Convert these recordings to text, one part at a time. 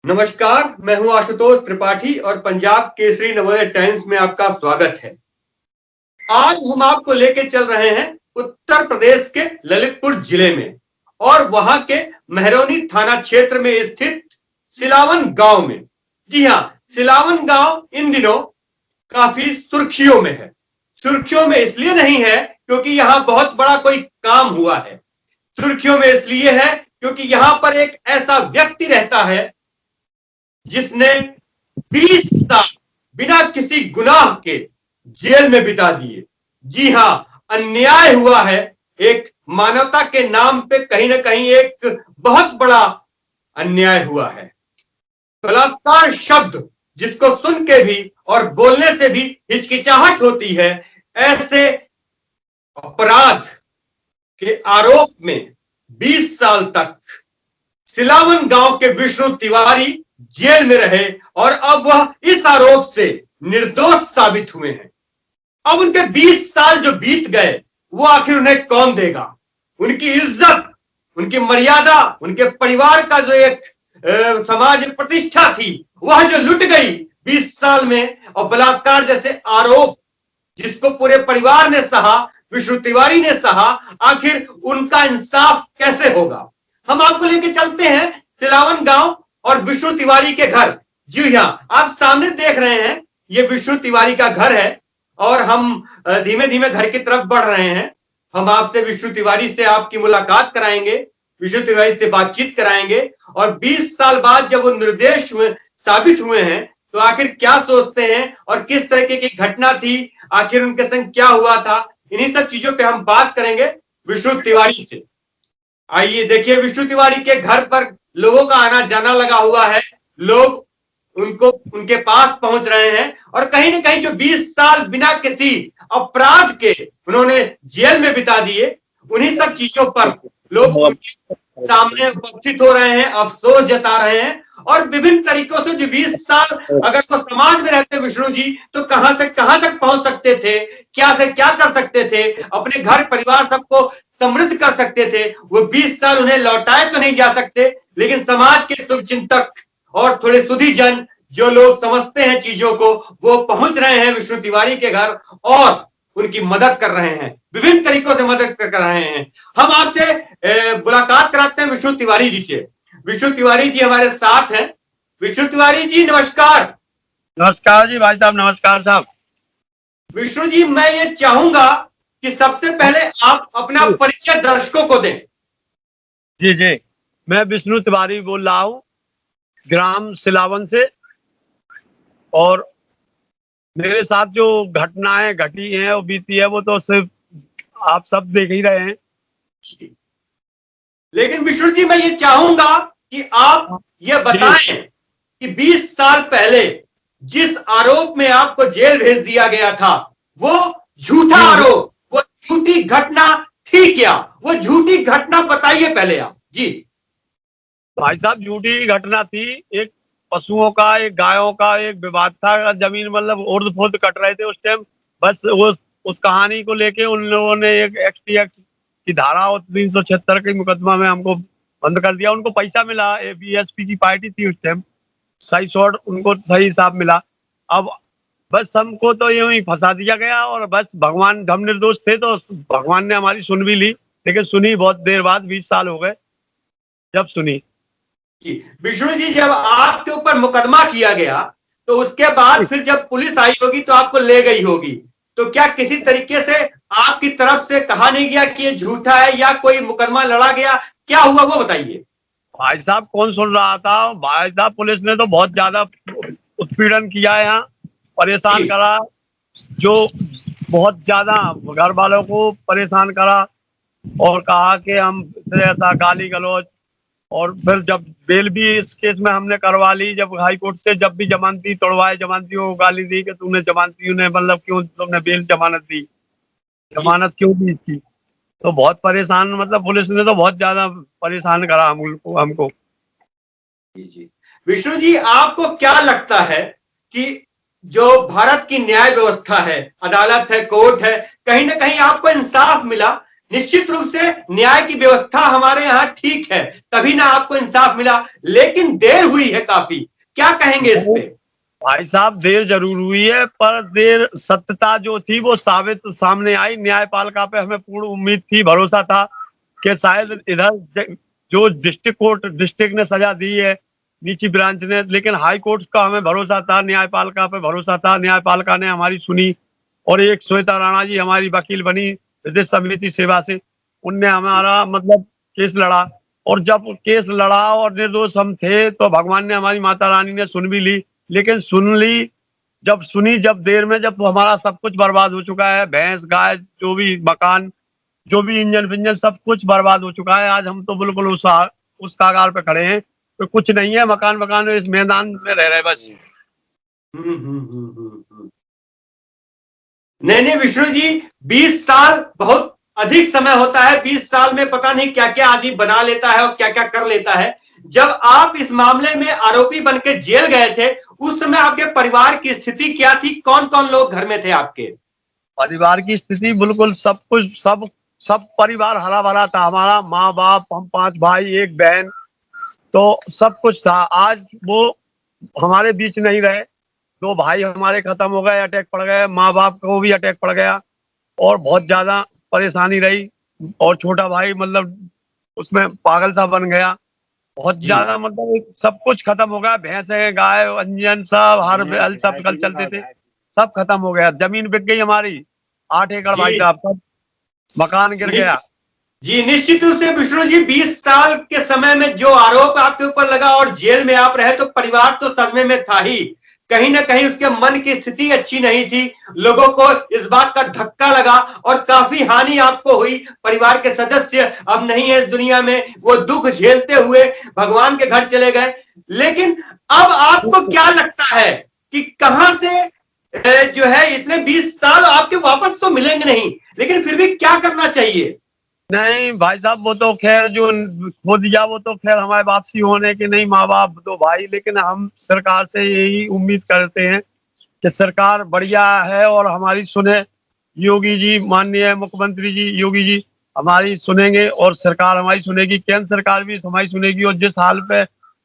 नमस्कार, मैं हूं आशुतोष त्रिपाठी और पंजाब केसरी नवोदय टाइम्स में आपका स्वागत है। आज हम आपको लेके चल रहे हैं उत्तर प्रदेश के ललितपुर जिले में और वहां के महरौनी थाना क्षेत्र में स्थित सिलावन गांव में। जी हां, सिलावन गांव इन दिनों काफी सुर्खियों में है। सुर्खियों में इसलिए नहीं है क्योंकि यहां बहुत बड़ा कोई काम हुआ है। सुर्खियों में इसलिए है क्योंकि यहां पर एक ऐसा व्यक्ति रहता है जिसने 20 साल बिना किसी गुनाह के जेल में बिता दिए। जी हां, अन्याय हुआ है। एक मानवता के नाम पे कहीं ना कहीं एक बहुत बड़ा अन्याय हुआ है। बलात्कार शब्द जिसको सुन के भी और बोलने से भी हिचकिचाहट होती है, ऐसे अपराध के आरोप में 20 साल तक सिलावन गांव के विष्णु तिवारी जेल में रहे और अब वह इस आरोप से निर्दोष साबित हुए हैं। अब उनके 20 साल जो बीत गए वो आखिर उन्हें कौन देगा? उनकी इज्जत, उनकी मर्यादा, उनके परिवार का जो एक समाज में प्रतिष्ठा थी वह जो लुट गई 20 साल में। और बलात्कार जैसे आरोप जिसको पूरे परिवार ने सहा, विष्णु तिवारी ने सहा, आखिर उनका इंसाफ कैसे होगा? हम आपको लेके चलते हैं सिलावन गांव और विष्णु तिवारी के घर। जी हां, आप सामने देख रहे हैं ये विष्णु तिवारी का घर है और हम धीमे धीमे घर की तरफ बढ़ रहे हैं। हम आपसे विष्णु तिवारी से आपकी मुलाकात कराएंगे, विष्णु तिवारी से बातचीत कराएंगे और 20 साल बाद जब वो निर्दोष साबित हुए हैं तो आखिर क्या सोचते हैं और किस तरीके की घटना थी, आखिर उनके संग क्या हुआ था, इन्हीं सब चीजों पे हम बात करेंगे विष्णु तिवारी से। आइए देखिए, विष्णु तिवारी के घर पर लोगों का आना जाना लगा हुआ है। लोग उनके पास पहुंच रहे हैं और कहीं ना कहीं जो 20 साल बिना किसी अपराध के उन्होंने जेल में बिता दिए, उन्हीं सब चीजों पर लोग उनके सामने उपस्थित हो रहे हैं, अफसोस जता रहे हैं और विभिन्न तरीकों से जो 20 साल अगर वो समाज में रहते विष्णु जी तो कहां से कहां तक पहुंच सकते थे, क्या से क्या कर सकते थे, अपने घर परिवार सबको समृद्ध कर सकते थे। वो 20 साल उन्हें लौटाए तो नहीं जा सकते, लेकिन समाज के शुभचिंतक और थोड़े सुधी जन जो लोग समझते हैं चीजों को, वो पहुंच रहे हैं विष्णु तिवारी के घर और उनकी मदद कर रहे हैं, विभिन्न तरीकों से मदद कर रहे हैं। हम आपसे मुलाकात कराते हैं विष्णु तिवारी जी से। विष्णु तिवारी जी हमारे साथ हैं। विष्णु तिवारी जी नमस्कार। नमस्कार जी भाई साहब, नमस्कार साहब। विष्णु जी, मैं ये चाहूंगा कि सबसे पहले आप अपना परिचय दर्शकों को दें। जी जी, मैं विष्णु तिवारी बोल रहा हूँ, ग्राम सिलावन से। और मेरे साथ जो घटनाएं घटी हैं वो बीती है वो तो सिर्फ आप सब देख ही रहे हैं। लेकिन विष्णु जी, मैं ये चाहूंगा कि आप ये बताएं कि 20 साल पहले जिस आरोप में आपको जेल भेज दिया गया था वो झूठा आरोप, वो झूठी घटना थी क्या? वो झूठी घटना बताइए पहले आप। जी भाई साहब, झूठी घटना थी। एक पशुओं का, एक गायों का एक विवाद था। जमीन मतलब उर्द फुर्द कट रहे थे उस टाइम। बस उस कहानी को लेके उन लोगों ने एक एक्ट की धारा और 376 के मुकदमा में हमको बंद कर दिया। उनको पैसा मिला, बीएसपी की पार्टी थी उस टाइम, सही शॉट उनको सही हिसाब मिला। अब बस हमको तो यूं ही फंसा दिया गया और बस भगवान, हम निर्दोष थे तो भगवान ने हमारी सुन भी ली, लेकिन सुनी बहुत देर बाद, 20 साल हो गए जब सुनी। विष्णु जी, जब आपके ऊपर मुकदमा किया गया तो उसके बाद फिर जब पुलिस आई होगी तो आपको ले गई होगी, तो क्या किसी तरीके से आपकी तरफ से कहा नहीं गया कि ये झूठा है या कोई मुकदमा लड़ा गया? क्या हुआ वो बताइए। भाई साहब, कौन सुन रहा था? भाई साहब, पुलिस ने तो बहुत ज्यादा उत्पीड़न किया है, यहाँ परेशान करा, जो बहुत ज्यादा घर वालों को परेशान करा और कहा कि हम ऐसा गाली गलौज। और फिर जब बेल भी इस केस में हमने करवा ली, जब हाई कोर्ट से जब भी जमानती तोड़वाए, जमानती को गाली दी कि तुमने जमानती ने मतलब क्यों तुमने बेल जमानत दी, जमानत क्यों दी इसकी। तो बहुत परेशान, मतलब पुलिस ने तो बहुत ज्यादा परेशान करा हमको। जी विष्णु जी, आपको क्या लगता है कि जो भारत की न्याय व्यवस्था है, अदालत है, कोर्ट है, कहीं ना कहीं आपको इंसाफ मिला, निश्चित रूप से न्याय की व्यवस्था हमारे यहाँ ठीक है, तभी ना आपको इंसाफ मिला, लेकिन देर हुई है काफी, क्या कहेंगे इस पे? भाई साहब देर जरूर हुई है, पर देर सत्यता जो थी वो साबित सामने आई। न्यायपालिका पे हमें पूर्ण उम्मीद थी, भरोसा था कि शायद इधर जो डिस्ट्रिक्ट ने सजा दी है, नीची ब्रांच ने, लेकिन हाई कोर्ट का हमें भरोसा था, न्यायपालिका पे भरोसा था। न्यायपालिका ने हमारी सुनी और एक श्वेता राणा जी हमारी वकील बनी विदेश समिति सेवा से, उनने हमारा मतलब केस लड़ा, और जब केस लड़ा और निर्दोष हम थे तो भगवान ने, हमारी माता रानी ने सुन भी ली। लेकिन जब देर में, जब तो हमारा सब कुछ बर्बाद हो चुका है, भैंस गाय जो भी मकान, जो भी इंजन फिंजन सब कुछ बर्बाद हो चुका है। आज हम तो बिल्कुल उस कागार पे खड़े हैं, तो कुछ नहीं है, मकान इस मैदान में रह रहे बस। नहीं विष्णु जी, 20 साल बहुत अधिक समय होता है। 20 साल में पता नहीं क्या क्या आदमी बना लेता है और क्या क्या कर लेता है। जब आप इस मामले में आरोपी बनके जेल गए थे, उस समय आपके परिवार की स्थिति क्या थी? कौन कौन लोग घर में थे आपके? परिवार की स्थिति बिल्कुल सब कुछ, सब परिवार हरा भरा था हमारा। माँ बाप, हम 5 भाई, 1 बहन, तो सब कुछ था। आज वो हमारे बीच नहीं रहे। 2 भाई हमारे खत्म हो गए, अटैक पड़ गए, माँ बाप को भी अटैक पड़ गया और बहुत ज्यादा परेशानी रही। और छोटा भाई मतलब उसमें पागल सा बन गया, बहुत ज्यादा, मतलब सब कुछ खत्म हो गया। भैंसे, गाय, अंजन सब, हल सब कल चलते थे, सब खत्म हो गया। जमीन बिक गई हमारी 8 एकड़ भाई साहब, सब मकान गिर गया। जी निश्चित रूप से विष्णु जी, 20 साल के समय में जो आरोप आपके ऊपर लगा और जेल में आप रहे, तो परिवार तो सदमे में था ही, कहीं ना कहीं उसके मन की स्थिति अच्छी नहीं थी। लोगों को इस बात का धक्का लगा और काफी हानि आपको हुई। परिवार के सदस्य अब नहीं है इस दुनिया में, वो दुख झेलते हुए भगवान के घर चले गए। लेकिन अब आपको क्या लगता है कि कहां से जो है इतने 20 साल आपके वापस तो मिलेंगे नहीं, लेकिन फिर भी क्या करना चाहिए? नहीं भाई साहब, वो तो खैर जो खो दिया वो तो खैर हमारे वापसी होने के नहीं, माँ बाप, 2 भाई। लेकिन हम सरकार से यही उम्मीद करते हैं कि सरकार बढ़िया है और हमारी सुने। योगी जी, माननीय मुख्यमंत्री जी योगी जी हमारी सुनेंगे और सरकार हमारी सुनेगी, केंद्र सरकार भी हमारी सुनेगी। और जिस हाल पे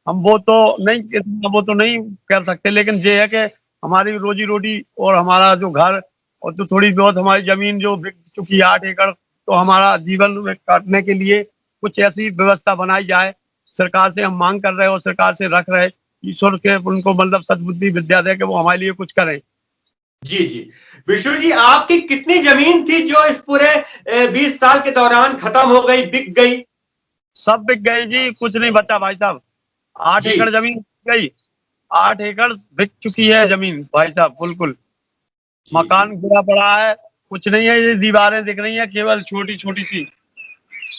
हम वो तो नहीं कर सकते, लेकिन ये है कि हमारी रोजी रोटी और हमारा जो घर और जो थोड़ी बहुत हमारी जमीन जो बिक चुकी है 8 एकड़, तो हमारा जीवन में काटने के लिए कुछ ऐसी व्यवस्था बनाई जाए। सरकार से हम मांग कर रहे हैं और सरकार से रख रहे, ईश्वर के उनको मतलब सद्बुद्धि विद्या दे कि वो हमारे लिए कुछ करें। जी जी विष्णु जी, आपकी कितनी जमीन थी जो इस पूरे 20 साल के दौरान खत्म हो गई, बिक गई? सब बिक गई जी, कुछ नहीं बचा भाई साहब। 8 एकड़ जमीन बिक गई, 8 एकड़ बिक चुकी है जमीन भाई साहब, बिल्कुल। मकान गिरा पड़ा है, कुछ नहीं है, ये दीवारें दिख रही है केवल छोटी छोटी सी।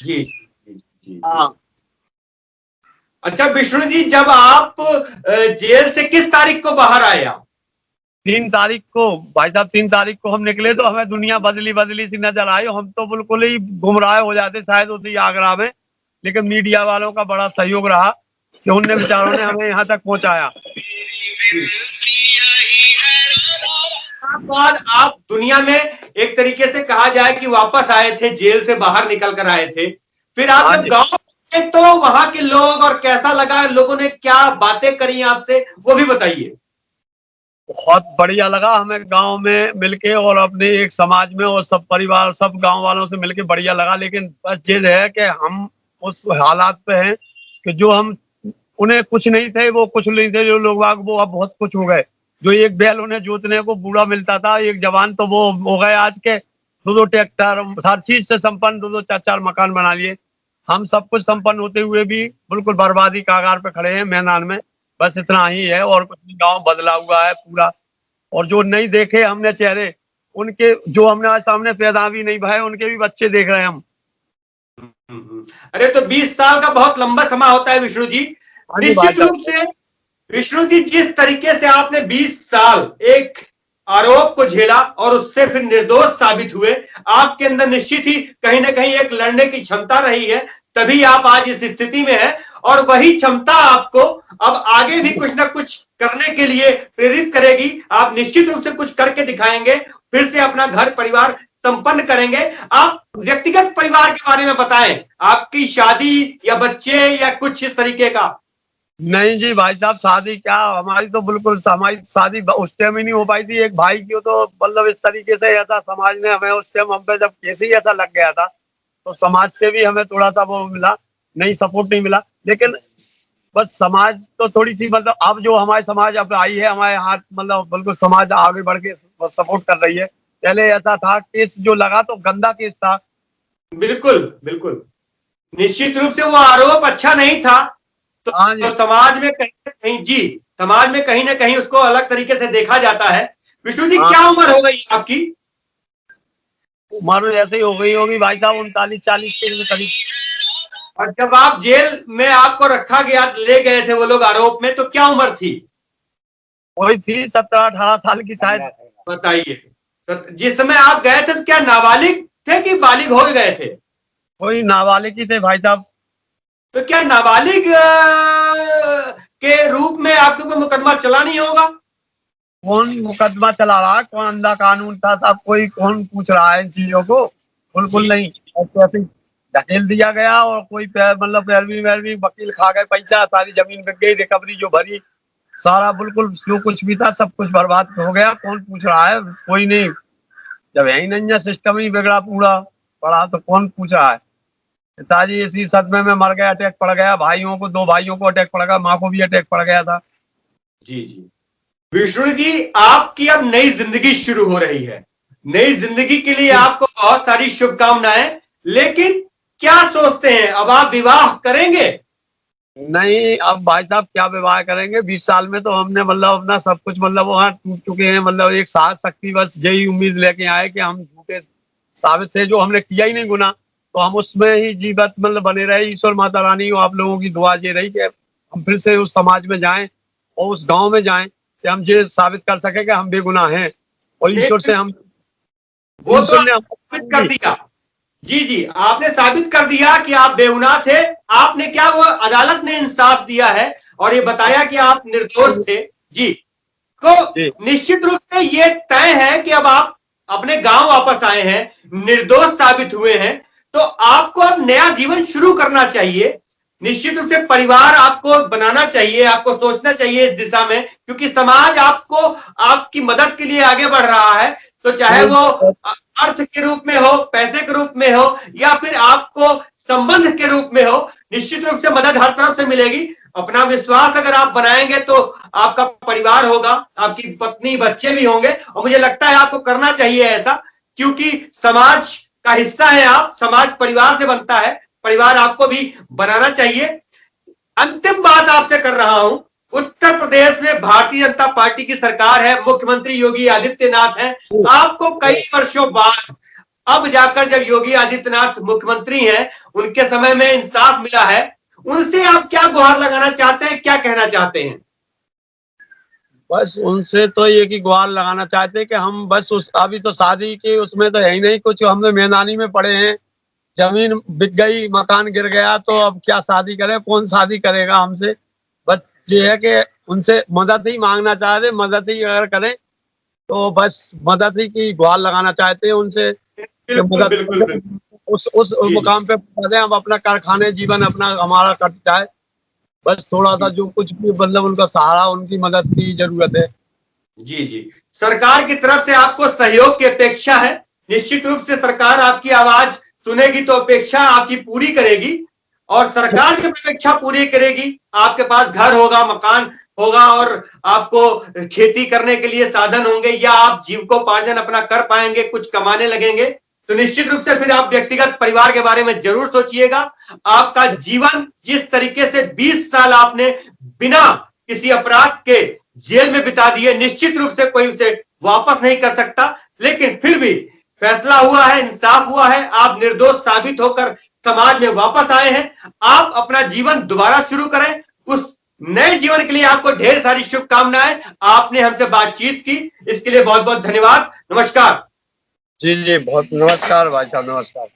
जी जी हाँ। अच्छा विष्णु जी, जब आप जेल से किस तारीख को बाहर आए? 3 तारीख को भाई साहब, 3 तारीख को हम निकले तो हमें दुनिया बदली सी नजर आई। हम तो बिल्कुल ही गुमराह हो जाते शायद उसी आगरा में, लेकिन मीडिया वालों का बड़ा सहयोग रहा कि उनने बेचारों ने हमें यहाँ तक पहुंचाया। बाद आप दुनिया में एक तरीके से कहा जाए कि वापस आए थे, जेल से बाहर निकल कर आए थे, फिर आप जब गांव में, तो वहां के लोग और कैसा लगा, लोगों ने क्या बातें करी आपसे, वो भी बताइए। बहुत बढ़िया लगा हमें गांव में मिलके और अपने एक समाज में और सब परिवार, सब गांव वालों से मिलके बढ़िया लगा। लेकिन बस ये है कि हम उस हालात पे हैं कि जो हम, उन्हें कुछ नहीं थे, वो कुछ नहीं थे जो लोग, वो अब बहुत कुछ हो गए। जो एक बैल उन्हें जोतने को बूढ़ा मिलता था, एक जवान, तो वो हो गए आज के 2 ट्रैक्टर, हर चीज से संपन्न, 2 4 मकान बना लिए। हम सब कुछ संपन्न होते हुए भी बिल्कुल बर्बादी कागार पे खड़े हैं मैदान में। बस इतना ही है, और कुछ गांव बदला हुआ है पूरा। और जो नहीं देखे हमने चेहरे उनके, जो हमने आज सामने पैदा भी नहीं भाई, उनके भी बच्चे देख रहे हैं हम। अरे तो 20 साल का बहुत लंबा समय होता है विष्णु जी। निश्चित रूप से विष्णु जी, जिस तरीके से आपने 20 साल एक आरोप को झेला और उससे फिर निर्दोष साबित हुए, आपके अंदर निश्चित ही कहीं ना कहीं एक लड़ने की क्षमता रही है, तभी आप आज इस स्थिति में हैं। और वही क्षमता आपको अब आगे भी कुछ ना कुछ करने के लिए प्रेरित करेगी। आप निश्चित रूप से कुछ करके दिखाएंगे, फिर से अपना घर परिवार संपन्न करेंगे। आप व्यक्तिगत परिवार के बारे में बताएं, आपकी शादी या बच्चे या कुछ इस तरीके का। नहीं जी भाई साहब, शादी क्या, हमारी तो बिल्कुल हमारी शादी उस टाइम ही नहीं हो पाई थी। एक भाई की तो मतलब इस तरीके से ऐसा समाज ने हमें उस टाइम, हम पे जब केस ही ऐसा लग गया था तो समाज से भी हमें थोड़ा सा वो मिला, नहीं सपोर्ट नहीं मिला। लेकिन बस समाज तो थोड़ी सी मतलब अब जो हमारे समाज अब आई है हमारे हाथ, मतलब बिल्कुल समाज आगे बढ़ के सपोर्ट कर रही है। पहले ऐसा था, केस जो लगा तो गंदा केस था। बिल्कुल बिल्कुल, निश्चित रूप से वो आरोप अच्छा नहीं था, हाँ जी। तो समाज में कहीं ना कहीं जी, समाज में कहीं ना कहीं उसको अलग तरीके से देखा जाता है। विष्णु जी, हाँ, क्या उम्र हो गई है आपकी? उम्र ऐसे ही हो गई होगी भाई साहब, 39-40 के करीब। और जब आप जेल में आपको रखा गया, ले गए थे वो लोग आरोप में, तो क्या उम्र थी? वही थी 17-18 साल की शायद। बताइए। तो जिस समय आप गए थे तो क्या नाबालिग थे कि बालिग हो गए थे? कोई नाबालिग ही थे भाई साहब। तो क्या नाबालिग के रूप में आपके ऊपर मुकदमा चला नहीं होगा? कौन मुकदमा चला रहा है, कौन अंधा कानून था साहब, कोई कौन पूछ रहा है इन चीजों को? जी बिल्कुल नहीं। ऐसे ही धकेल दिया गया और कोई मतलब पैरवी वैरवी, वकील खा गए पैसा, सारी जमीन बिक गई, रिकवरी जो भरी सारा बिल्कुल जो कुछ भी था सब कुछ बर्बाद हो गया। कौन पूछ रहा है? कोई नहीं। जब यही नहीं है, सिस्टम ही बिगड़ा पूरा पड़ा तो कौन पूछ रहा है? पिताजी इसी सदमे में मर गया, अटैक पड़ गया, भाइयों को, 2 भाइयों को अटैक पड़ गया, माँ को भी अटैक पड़ गया था। जी जी। विष्णु जी, आपकी अब नई जिंदगी शुरू हो रही है। नई जिंदगी के लिए आपको बहुत सारी शुभकामनाएं। लेकिन क्या सोचते हैं, अब आप विवाह करेंगे? नहीं, अब भाई साहब क्या विवाह करेंगे? 20 साल में तो हमने मतलब अपना सब कुछ मतलब वहाँ टूट चुके हैं। मतलब एक साहस शक्ति बस यही उम्मीद लेके आए कि हम झूठे साबित थे, जो हमने किया ही नहीं गुनाह, तो हम उसमें ही जीवित मतलब बने रहे। ईश्वर माता रानी और आप लोगों की दुआ ये रही कि हम फिर से उस समाज में जाएं और उस गांव में जाएं कि हम ये साबित कर सके कि हम बेगुनाह हैं और ईश्वर से हम, वो तो ईश्वर ने साबित कर दिया। जी जी, आपने साबित कर दिया कि आप बेगुनाह थे। आपने क्या, वो अदालत ने इंसाफ दिया है और ये बताया कि आप निर्दोष थे। जी, तो निश्चित रूप से ये तय है कि अब आप अपने गांव वापस आए हैं, निर्दोष साबित हुए हैं, तो आपको अब नया जीवन शुरू करना चाहिए। निश्चित रूप से परिवार आपको बनाना चाहिए, आपको सोचना चाहिए इस दिशा में, क्योंकि समाज आपको, आपकी मदद के लिए आगे बढ़ रहा है। तो चाहे वो अर्थ के रूप में हो, पैसे के रूप में हो, या फिर आपको संबंध के रूप में हो, निश्चित रूप से मदद हर तरफ से मिलेगी। अपना विश्वास अगर आप बनाएंगे तो आपका परिवार होगा, आपकी पत्नी बच्चे भी होंगे, और मुझे लगता है आपको करना चाहिए ऐसा, क्योंकि समाज का हिस्सा है आप। समाज परिवार से बनता है, परिवार आपको भी बनाना चाहिए। अंतिम बात आपसे कर रहा हूं, उत्तर प्रदेश में भारतीय जनता पार्टी की सरकार है, मुख्यमंत्री योगी आदित्यनाथ हैं। आपको कई वर्षों बाद अब जाकर जब योगी आदित्यनाथ मुख्यमंत्री हैं, उनके समय में इंसाफ मिला है, उनसे आप क्या गुहार लगाना चाहते हैं, क्या कहना चाहते हैं? बस उनसे तो ये कि गुहार लगाना चाहते हैं कि हम बस उस, अभी तो शादी के उसमें तो है ही नहीं कुछ, हमने मैदानी में पड़े हैं, जमीन बिक गई, मकान गिर गया, तो अब क्या शादी करें? कौन शादी करेगा हमसे? बस ये है कि उनसे मदद ही मांगना चाहते, मदद ही अगर करें तो बस मदद ही की गुहार लगाना चाहते हैं उनसे। बिल्कुल बिल्कुल बिल्कुल। उस मुकाम पे पहुंचे, हम अपना कारखाने जीवन अपना हमारा कट जाए। बस थोड़ा सा जो कुछ भी मतलब उनका सहारा, उनकी मदद की जरूरत है। जी जी, सरकार की तरफ से आपको सहयोग की अपेक्षा है। निश्चित रूप से सरकार आपकी आवाज सुनेगी तो अपेक्षा आपकी पूरी करेगी, और सरकार जब अपेक्षा पूरी करेगी, आपके पास घर होगा, मकान होगा, और आपको खेती करने के लिए साधन होंगे, या आप जीविकोपार्जन अपना कर पाएंगे, कुछ कमाने लगेंगे, तो निश्चित रूप से फिर आप व्यक्तिगत परिवार के बारे में जरूर सोचिएगा। आपका जीवन जिस तरीके से 20 साल आपने बिना किसी अपराध के जेल में बिता दिए, निश्चित रूप से कोई उसे वापस नहीं कर सकता। लेकिन फिर भी फैसला हुआ है, इंसाफ हुआ है, आप निर्दोष साबित होकर समाज में वापस आए हैं। आप अपना जीवन दोबारा शुरू करें। उस नए जीवन के लिए आपको ढेर सारी शुभकामनाएं। आपने हमसे बातचीत की, इसके लिए बहुत बहुत धन्यवाद। नमस्कार। जी जी, बहुत नमस्कार भाई साहब, नमस्कार।